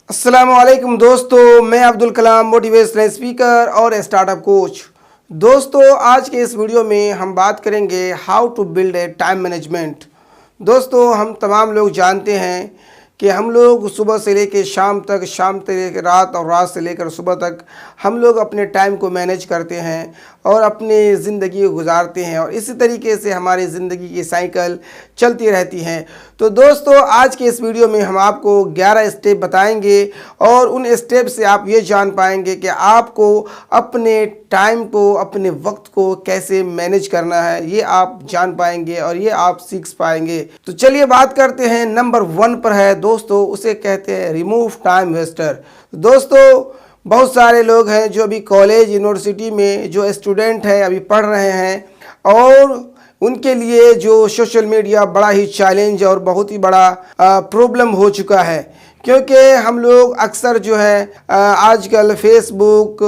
अस्सलामुअलैकुम दोस्तों, मैं अब्दुल कलाम मोटिवेशनल स्पीकर और स्टार्टअप कोच। दोस्तों, आज के इस वीडियो में हम बात करेंगे how to build a time management. दोस्तों, हम तमाम लोग जानते हैं कि हम लोग सुबह से लेकर शाम तक, शाम से लेकर रात और रात से लेकर सुबह तक हम लोग अपने टाइम को मैनेज करते हैं और अपनी ज़िंदगी को गुजारते हैं और इसी तरीके से हमारी ज़िंदगी की साइकिल चलती रहती हैं। तो दोस्तों, आज के इस वीडियो में हम आपको 11 स्टेप बताएंगे और उन स्टेप से आप ये जान पाएंगे कि आपको अपने टाइम को, अपने वक्त को कैसे मैनेज करना है, ये आप जान पाएंगे और ये आप सीख पाएंगे। तो चलिए बात करते हैं। नंबर 1 पर है दोस्तों, उसे कहते हैं रिमूव टाइम वेस्टर। दोस्तों, बहुत सारे लोग हैं जो अभी कॉलेज यूनिवर्सिटी में जो स्टूडेंट हैं, अभी पढ़ रहे हैं और उनके लिए जो सोशल मीडिया बड़ा ही चैलेंज और बहुत ही बड़ा प्रॉब्लम हो चुका है, क्योंकि हम लोग अक्सर जो है आजकल फेसबुक,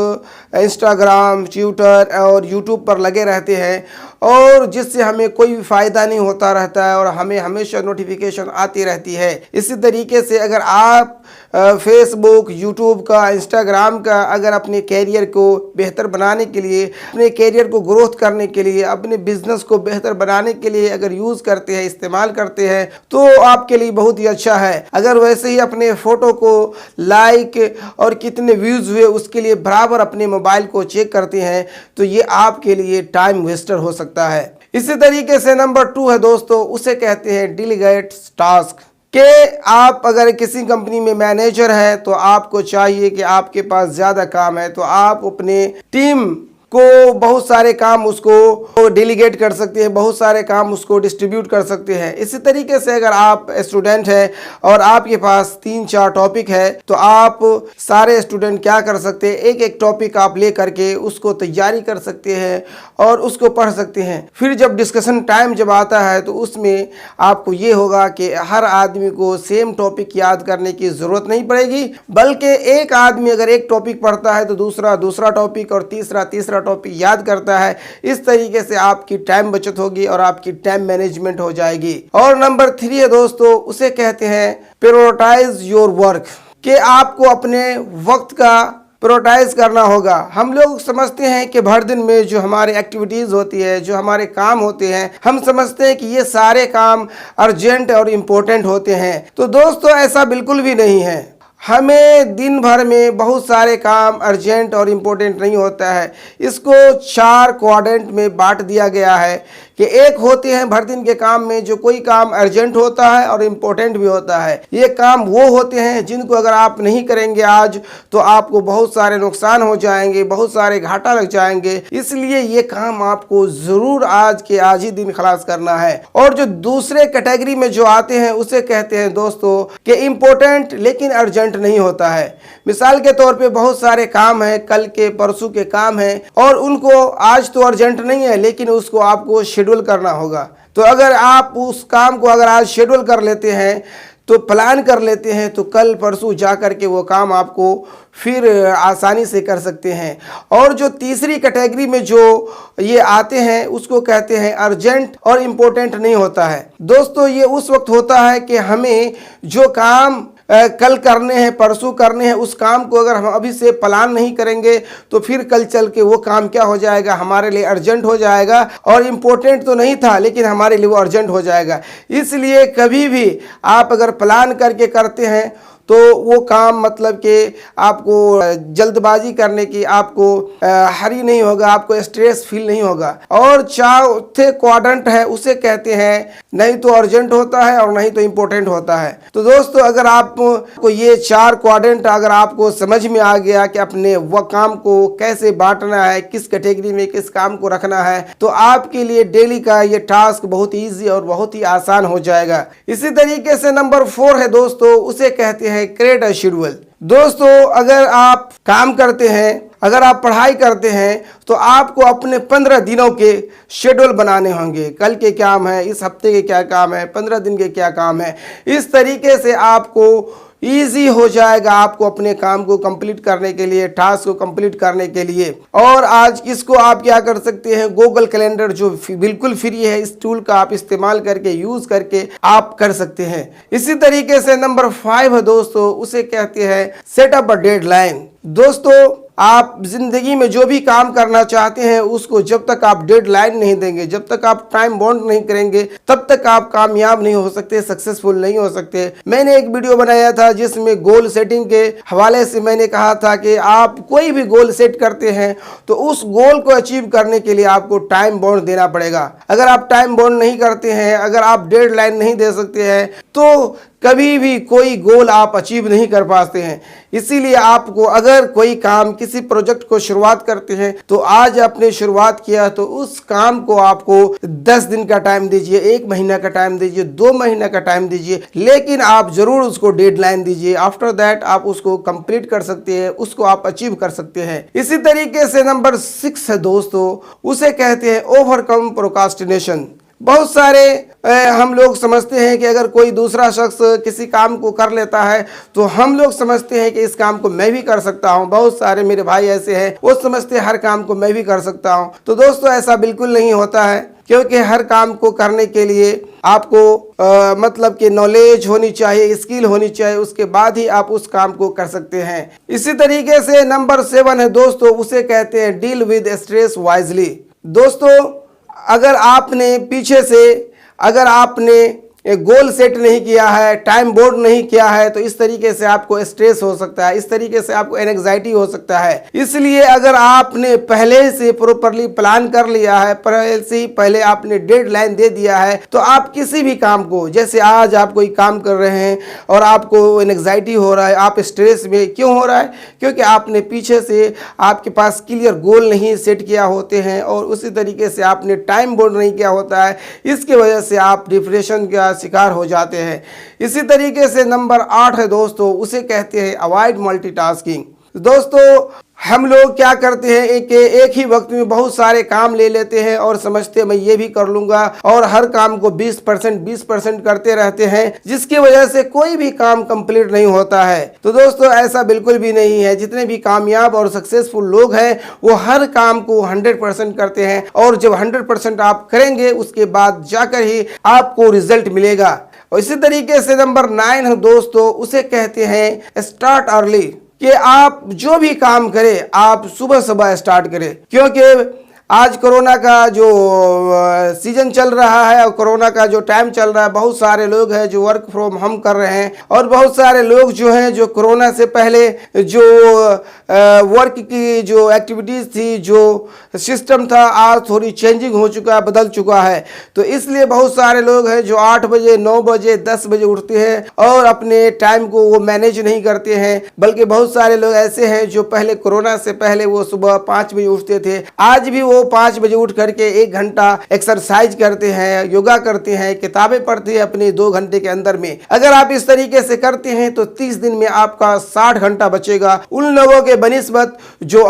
इंस्टाग्राम, ट्विटर और यूट्यूब पर लगे रहते हैं और जिससे हमें कोई भी फ़ायदा नहीं होता रहता है और हमें हमेशा नोटिफिकेशन आती रहती है। इसी तरीके से अगर आप फेसबुक, यूट्यूब का, इंस्टाग्राम का अगर अपने कैरियर को बेहतर बनाने के लिए, अपने कैरियर को ग्रोथ करने के लिए, अपने बिजनेस को बेहतर बनाने के लिए अगर यूज़ करते हैं, इस्तेमाल करते हैं तो आपके लिए बहुत ही अच्छा है। अगर वैसे ही अपने फ़ोटो को लाइक और कितने व्यूज़ हुए उसके लिए बराबर अपने मोबाइल को चेक करते हैं तो ये आपके लिए टाइम वेस्टर हो सकता है। इसी तरीके से नंबर 2 है दोस्तों, उसे कहते हैं डिलीगेट टास्क। कि आप अगर किसी कंपनी में मैनेजर हैं तो आपको चाहिए कि आपके पास ज़्यादा काम है तो आप अपने टीम को बहुत सारे काम उसको डेलीगेट कर सकते हैं, बहुत सारे काम उसको डिस्ट्रीब्यूट कर सकते हैं। इसी तरीके से अगर आप स्टूडेंट हैं और आपके पास 3-4 टॉपिक है तो आप सारे स्टूडेंट क्या कर सकते हैं, एक एक टॉपिक आप ले करके उसको तैयारी कर सकते हैं और उसको पढ़ सकते हैं। फिर जब डिस्कशन टाइम जब आता है तो उसमें आपको ये होगा कि हर आदमी को सेम टॉपिक याद करने की ज़रूरत नहीं पड़ेगी, बल्कि एक आदमी अगर एक टॉपिक पढ़ता है तो दूसरा टॉपिक और तीसरा टॉपिक याद करता है। इस तरीके से आपकी टाइम बचत होगी और आपकी टाइम मैनेजमेंट हो जाएगी। और नंबर 3 है दोस्तों, उसे कहते हैं प्रायोरिटाइज योर वर्क। कि आपको अपने वक्त का प्रायोरिटाइज करना होगा। हम लोग समझते हैं कि भर दिन में जो हमारे एक्टिविटीज़ होती है, जो हमारे काम होते हैं, हम समझते हैं कि ये सारे काम अर्जेंट और इम्पोर्टेंट होते हैं। तो दोस्तों, ऐसा बिल्कुल भी नहीं है। हमें दिन भर में बहुत सारे काम अर्जेंट और इम्पोर्टेंट नहीं होता है। इसको 4 क्वाड्रेंट में बांट दिया गया है कि एक होते हैं भर दिन के काम में जो कोई काम अर्जेंट होता है और इम्पोर्टेंट भी होता है। ये काम वो होते हैं जिनको अगर आप नहीं करेंगे आज तो आपको बहुत सारे नुकसान हो जाएंगे, बहुत सारे घाटा लग जाएंगे। इसलिए ये काम आपको ज़रूर आज के आज ही दिन खलास करना है। और जो दूसरे कैटेगरी में जो आते हैं उसे कहते हैं दोस्तों कि इम्पोर्टेंट लेकिन अर्जेंट नहीं होता है। मिसाल के तौर पे बहुत सारे काम हैं, कल के परसों के काम हैं और उनको आज तो अर्जेंट नहीं है लेकिन उसको आपको शेड्यूल करना होगा। तो अगर आप उस काम को अगर आज शेड्यूल कर लेते हैं तो प्लान कर लेते हैं तो कल परसों जा कर के वो काम आपको फिर आसानी से कर सकते हैं। और जो तीसरी कैटेगरी में जो ये आते हैं उसको कहते हैं अर्जेंट और इम्पोर्टेंट नहीं होता है। दोस्तों, ये उस वक्त होता है कि हमें जो काम कल करने हैं, परसों करने हैं, उस काम को अगर हम अभी से प्लान नहीं करेंगे तो फिर कल चल के वो काम क्या हो जाएगा, हमारे लिए अर्जेंट हो जाएगा और इम्पोर्टेंट तो नहीं था लेकिन हमारे लिए वो अर्जेंट हो जाएगा। इसलिए कभी भी आप अगर प्लान करके करते हैं तो वो काम मतलब कि आपको जल्दबाजी करने की आपको हरी नहीं होगा, आपको स्ट्रेस फील नहीं होगा। और 4थे क्वाड्रेंट है उसे कहते हैं नहीं तो अर्जेंट होता है और नहीं तो इम्पोर्टेंट होता है। तो दोस्तों, अगर आपको ये 4 क्वाड्रेंट अगर आपको समझ में आ गया कि अपने वो काम को कैसे बांटना है, किस कैटेगरी में किस काम को रखना है, तो आपके लिए डेली का ये टास्क बहुत ईजी और बहुत ही आसान हो जाएगा। इसी तरीके से नंबर 4 है दोस्तों, उसे कहते हैं क्रिएट अ शेड्यूल। दोस्तों, अगर आप काम करते हैं, अगर आप पढ़ाई करते हैं तो आपको अपने 15 दिनों के शेड्यूल बनाने होंगे। कल के काम है, इस हफ्ते के क्या काम है, 15 दिन के क्या काम है। इस तरीके से आपको इजी हो जाएगा आपको अपने काम को कंप्लीट करने के लिए, टास्क को कंप्लीट करने के लिए। और आज इसको आप क्या कर सकते हैं, गूगल कैलेंडर जो बिल्कुल फ्री है, इस टूल का आप इस्तेमाल करके यूज करके आप कर सकते हैं। इसी तरीके से नंबर 5 है दोस्तों, उसे कहते हैं सेट अप अ डेडलाइन। दोस्तों आप जिंदगी में जो भी काम करना चाहते हैं उसको जब तक आप डेडलाइन नहीं देंगे, जब तक आप टाइम बाउंड नहीं करेंगे, तब तक आप कामयाब नहीं हो सकते, सक्सेसफुल नहीं हो सकते। मैंने एक वीडियो बनाया था जिसमें गोल सेटिंग के हवाले से मैंने कहा था कि आप कोई भी गोल सेट करते हैं तो उस गोल को अचीव करने के लिए आपको टाइम बाउंड देना पड़ेगा। अगर आप टाइम बाउंड नहीं करते हैं, अगर आप डेडलाइन नहीं दे सकते हैं, तो कभी भी कोई गोल आप अचीव नहीं कर पाते हैं। इसीलिए आपको अगर कोई काम, किसी प्रोजेक्ट को शुरुआत करते हैं तो आज आपने शुरुआत किया तो उस काम को आपको 10 दिन का टाइम दीजिए, 1 महीना का टाइम दीजिए, 2 महीना का टाइम दीजिए, लेकिन आप जरूर उसको डेडलाइन दीजिए। आफ्टर दैट आप उसको कंप्लीट कर सकते हैं, उसको आप अचीव कर सकते हैं। इसी तरीके से नंबर 6 है दोस्तों, उसे कहते हैं ओवरकम प्रोक्रास्टिनेशन। बहुत सारे हम लोग समझते हैं कि अगर कोई दूसरा शख्स किसी काम को कर लेता है तो हम लोग समझते हैं कि इस काम को मैं भी कर सकता हूं। बहुत सारे मेरे भाई ऐसे हैं, वो समझते हैं हर काम को मैं भी कर सकता हूं। तो दोस्तों ऐसा बिल्कुल नहीं होता है, क्योंकि हर काम को करने के लिए आपको मतलब कि नॉलेज होनी चाहिए, स्किल होनी चाहिए, उसके बाद ही आप उस काम को कर सकते हैं। इसी तरीके से नंबर 7 है दोस्तों, उसे कहते हैं डील विद स्ट्रेस वाइजली। दोस्तों अगर आपने पीछे से अगर आपने एक गोल सेट नहीं किया है, टाइम बोर्ड नहीं किया है, तो इस तरीके से आपको स्ट्रेस हो सकता है, इस तरीके से आपको एंग्जाइटी हो सकता है। इसलिए अगर आपने पहले से प्रॉपरली प्लान कर लिया है, पहले आपने डेडलाइन दे दिया है, तो आप किसी भी काम को, जैसे आज आप कोई काम कर रहे हैं और आपको एंग्जाइटी हो रहा है, आप स्ट्रेस में क्यों हो रहा है, क्योंकि आपने पीछे से आपके पास क्लियर गोल नहीं सेट किया होते हैं और उसी तरीके से आपने टाइम बोर्ड नहीं किया होता है। इसकी वजह से आप डिप्रेशन का शिकार हो जाते हैं। इसी तरीके से नंबर 8 है दोस्तों, उसे कहते हैं अवॉइड मल्टीटास्किंग। दोस्तों हम लोग क्या करते हैं, एक ही वक्त में बहुत सारे काम ले लेते हैं और समझते हैं मैं ये भी कर लूंगा, और हर काम को 20% करते रहते हैं, जिसकी वजह से कोई भी काम कंप्लीट नहीं होता है। तो दोस्तों ऐसा बिल्कुल भी नहीं है। जितने भी कामयाब और सक्सेसफुल लोग हैं वो हर काम को 100% करते हैं, और जब 100% आप करेंगे उसके बाद जाकर ही आपको रिजल्ट मिलेगा। और इसी तरीके से नंबर 9 है दोस्तों, उसे कहते हैं स्टार्ट अर्ली, कि आप जो भी काम करें आप सुबह सुबह स्टार्ट करें। क्योंकि आज कोरोना का जो सीजन चल रहा है और कोरोना का जो टाइम चल रहा है, बहुत सारे लोग हैं जो वर्क फ्रॉम होम कर रहे हैं, और बहुत सारे लोग जो हैं जो कोरोना से पहले जो वर्क की जो एक्टिविटीज़ थी, जो सिस्टम था, आज थोड़ी चेंजिंग हो चुका है, बदल चुका है। तो इसलिए बहुत सारे लोग हैं जो 8 बजे, 9 बजे, 10 बजे उठते हैं और अपने टाइम को वो मैनेज नहीं करते हैं। बल्कि बहुत सारे लोग ऐसे हैं जो पहले कोरोना से पहले वो सुबह 5 बजे उठते थे, आज भी वो 5 बजे उठ करके 1 घंटा एक्सरसाइज करते हैं, योगा करते हैं, किताबें पढ़ते हैं अपने 2 घंटे के अंदर में। अगर आप इस तरीके से करते हैं तो 30 दिन में आपका 60 घंटा बचेगा उन लोगों के बनिस्बत जो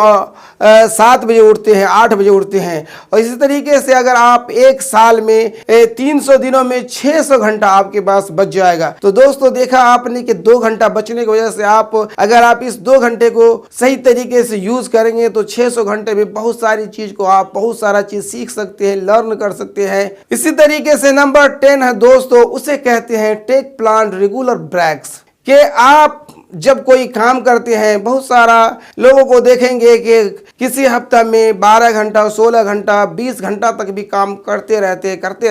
7 बजे उठते हैं, 8 बजे उठते हैं। और इसी तरीके से अगर आप 1 साल में 300 दिनों में 600 घंटा आपके पास बच जाएगा। तो दोस्तों देखा आपने कि 2 घंटा बचने की वजह से अगर आप इस 2 घंटे को सही तरीके से यूज करेंगे तो 600 घंटे में बहुत सारी चीज को आप बहुत सारा चीज सीख सकते हैं, लर्न कर सकते हैं। इसी तरीके से नंबर 10 है दोस्तों, उसे कहते हैं टेक प्लान रेगुलर ब्रेक्स, कि आप जब कोई काम करते हैं, बहुत सारा लोगों को देखेंगे कि किसी हफ्ता में 12 घंटा, 16 घंटा, 20 घंटा तक भी काम करते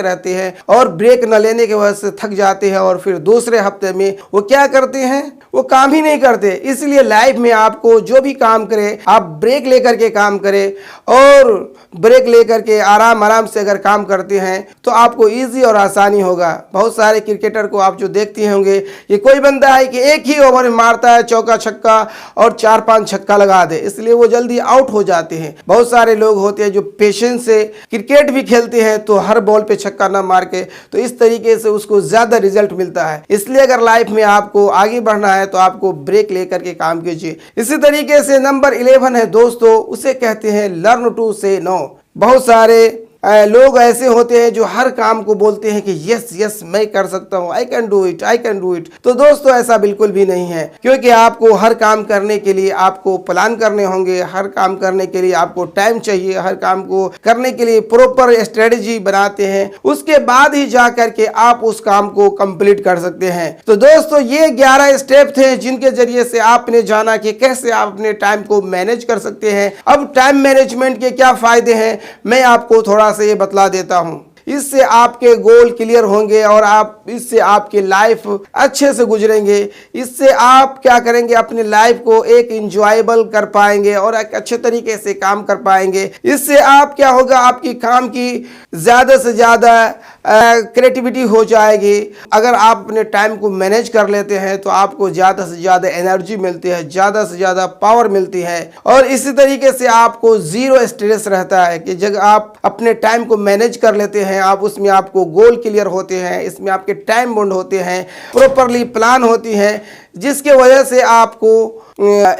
रहते हैं और ब्रेक न लेने की वजह से थक जाते हैं, और फिर दूसरे हफ्ते में वो क्या करते हैं, वो काम ही नहीं करते। इसलिए लाइफ में आपको जो भी काम करें आप ब्रेक लेकर के काम करें, और ब्रेक लेकर के आराम से अगर काम करते हैं तो आपको ईजी और आसानी होगा। बहुत सारे क्रिकेटर को आप जो देखते होंगे, ये कोई बंदा है कि एक ही ओवर में मारता है चौका छक्का और 4-5 छक्का लगा दे, इसलिए वो जल्दी आउट हो जाते हैं। बहुत सारे लोग होते हैं जो पेशेंस से क्रिकेट भी खेलते हैं तो हर बॉल पे छक्का ना मार के, तो इस तरीके से उसको ज्यादा रिजल्ट मिलता है। इसलिए अगर लाइफ में आपको आगे बढ़ना है तो आपको ब्रेक लेकर के काम कीजिए। इसी तरीके से नंबर 11 है दोस्तों, उसे कहते हैं लर्न टू से नो। बहुत सारे लोग ऐसे होते हैं जो हर काम को बोलते हैं कि यस यस मैं कर सकता हूँ, I can do it, I can do it. तो दोस्तों ऐसा बिल्कुल भी नहीं है, क्योंकि आपको हर काम करने के लिए आपको प्लान करने होंगे, हर काम करने के लिए आपको टाइम चाहिए, हर काम को करने के लिए प्रॉपर स्ट्रेटेजी बनाते हैं, उसके बाद ही जा करके आप उस काम को कंप्लीट कर सकते हैं। तो दोस्तों ये 11 स्टेप थे जिनके जरिए से आपने जाना कि कैसे आप अपने टाइम को मैनेज कर सकते हैं। अब टाइम मैनेजमेंट के क्या फायदे हैं मैं आपको थोड़ा सा ये बतला देता हूं। इससे आपके गोल क्लियर होंगे और इससे आपकी लाइफ अच्छे से गुजरेंगे। इससे आप क्या करेंगे, अपनी लाइफ को एक इंजॉयबल कर पाएंगे और एक अच्छे तरीके से काम कर पाएंगे। इससे आप क्या होगा, आपकी काम की ज़्यादा से ज़्यादा क्रिएटिविटी हो जाएगी। अगर आप अपने टाइम को मैनेज कर लेते हैं तो आपको ज़्यादा से ज़्यादा एनर्जी मिलती है, ज़्यादा से ज़्यादा पावर मिलती है और इसी तरीके से आपको ज़ीरो स्ट्रेस रहता है कि जब आप अपने टाइम को मैनेज कर लेते हैं, आप उसमें आपको गोल क्लियर होते हैं, इसमें आपके टाइम बाउंड होते हैं, प्रॉपरली प्लान होती हैं, जिसके वजह से आपको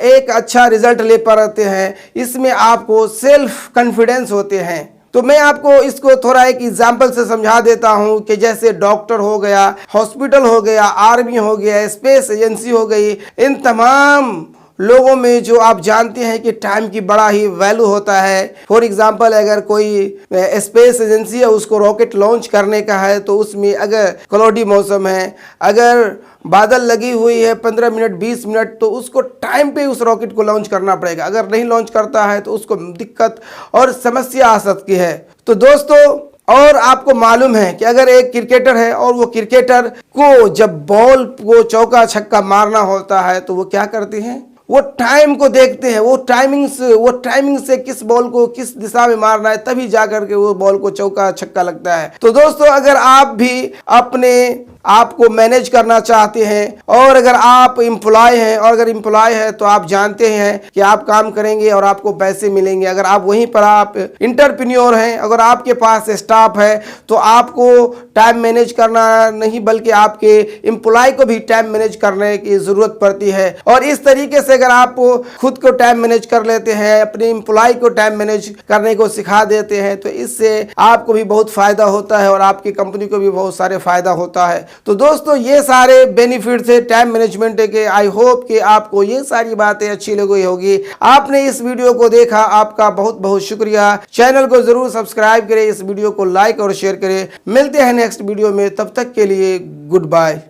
एक अच्छा रिजल्ट ले पाते हैं। इसमें आपको सेल्फ कॉन्फिडेंस होते हैं। तो मैं आपको इसको थोड़ा एक एग्जाम्पल से समझा देता हूं कि जैसे डॉक्टर हो गया, हॉस्पिटल हो गया, आर्मी हो गया, स्पेस एजेंसी हो गई, इन तमाम लोगों में जो आप जानते हैं कि टाइम की बड़ा ही वैल्यू होता है। फॉर एग्जांपल अगर कोई स्पेस एजेंसी है, उसको रॉकेट लॉन्च करने का है, तो उसमें अगर क्लाउडी मौसम है, अगर बादल लगी हुई है 15 मिनट 20 मिनट, तो उसको टाइम पे उस रॉकेट को लॉन्च करना पड़ेगा। अगर नहीं लॉन्च करता है तो उसको दिक्कत और समस्या आ सकती है। तो दोस्तों और आपको मालूम है कि अगर एक क्रिकेटर है और वो क्रिकेटर को जब बॉल को चौका छक्का मारना होता है तो वो क्या करते हैं, वो टाइम को देखते हैं, वो टाइमिंग से किस बॉल को किस दिशा में मारना है, तभी जाकर के वो बॉल को चौका छक्का लगता है। तो दोस्तों अगर आप भी अपने आपको मैनेज करना चाहते हैं और अगर आप एम्प्लॉय हैं, और अगर एम्प्लॉय है तो आप जानते हैं कि आप काम करेंगे और आपको पैसे मिलेंगे। अगर आप वहीं पर आप इंटरप्रेन्योर हैं, अगर आपके पास स्टाफ है, तो आपको टाइम मैनेज करना नहीं बल्कि आपके एम्प्लॉय को भी टाइम मैनेज करने की ज़रूरत पड़ती है। और इस तरीके से अगर आप खुद को टाइम मैनेज कर लेते हैं, अपने एम्प्लॉय को टाइम मैनेज करने को सिखा देते हैं, तो इससे आपको भी बहुत फ़ायदा होता है और आपकी कंपनी को भी बहुत सारे फ़ायदा होता है। तो दोस्तों ये सारे बेनिफिट थे टाइम मैनेजमेंट के। आई होप कि आपको ये सारी बातें अच्छी लगी होगी। आपने इस वीडियो को देखा, आपका बहुत बहुत शुक्रिया। चैनल को जरूर सब्सक्राइब करें, इस वीडियो को लाइक और शेयर करें। मिलते हैं नेक्स्ट वीडियो में, तब तक के लिए गुड बाय।